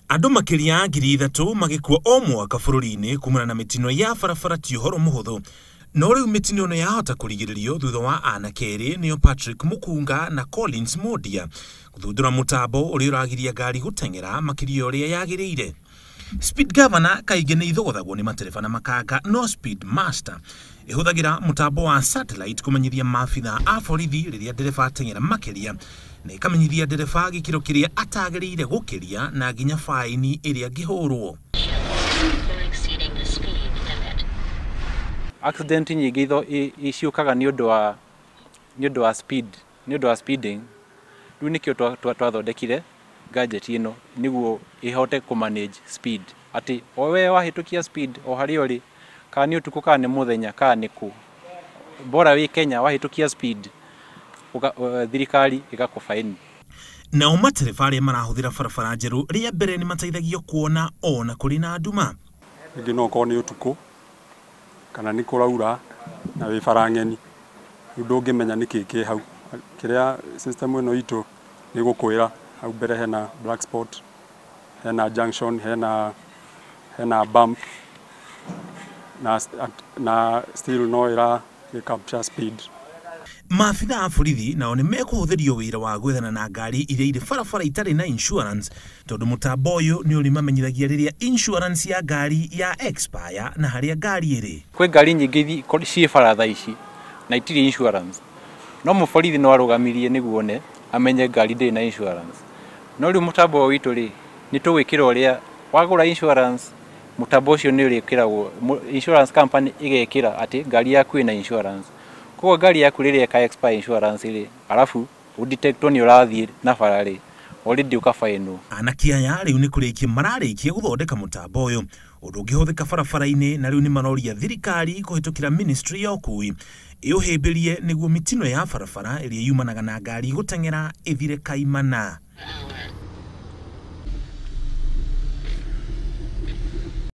Andu makiria ngiri 3 magikua o mwaka bururi-ini kumana na mitino ya barabara ti uhoro muhuthu. No riu mitino no yahota kurigiririo thutha wa Anake eeri nio Patrick Mukunga na Collins Modia guthundura mutambo uria uragiria ngari guteng'era makiria uria yagiriire. Speed governor kaige ni ithogothagwo ni matereba na makanga, no speed master ihuthagira mutambo wa satellite kumenyithia maabitha a borithi riria ndereba ateng'era makiria na ikamenyithia ndereba gikiro kiria atagiriire gukiria na nginya faini iria ngihurwo. Accident nyingi iciukaga ni undu wa speeding. Riu nikio twathondekire gadget ino niguo ihote kumanage speed, ati owe wahitukia speed o hari uri kana ni utuku kana ni muthenya kana ni ku bora wi Kenya wahitukia speed thirikari igakufaini. Na matereba aria marahuthira barabara njeru ria mbere ni mateithagio kuona ona kuri na nduma. Ingi no ko ni utuku kana ni kuraura na wi barang'eni ndungimenya niki ki hau kiria system ino itu ni gukwira hau mbere hena black spot, hena junction, hena bump na still no ira capture speed. Maabitha a borithi nao ni mekuhuthirio wira wa gwethana na ngari iria iri barabara itari na insurance, tondu mutambo uyu ni urimamenyithagia riria insurance ya ngari ya expire na haria ngari iri. Kwi ngari nyingi ci baratha ici na itiri insurance, no muborithi no arugamirie niguo ne amenye ngari ndiri na insurance. No riu mutambo witu ri ni tugwikira uria wagura insurance, mutambo ucio ni urikiragwo insurance company igekira ati ngari yaku ina insurance. Kwa ngari yaku riria ka expire insurance ri alafu udetectwo ni urathie na barari already ukafainwo. Anake aya riu ni kurikia mararikia guthondeka mutambo uyu undu ungihuthika barabara-ini, na riu ni maroria thirikari kuhitukira ministry ya ukui iuhimbirie niguo mitino ya barabara iria yumanaga na ngari guteng'era ithire kaimana.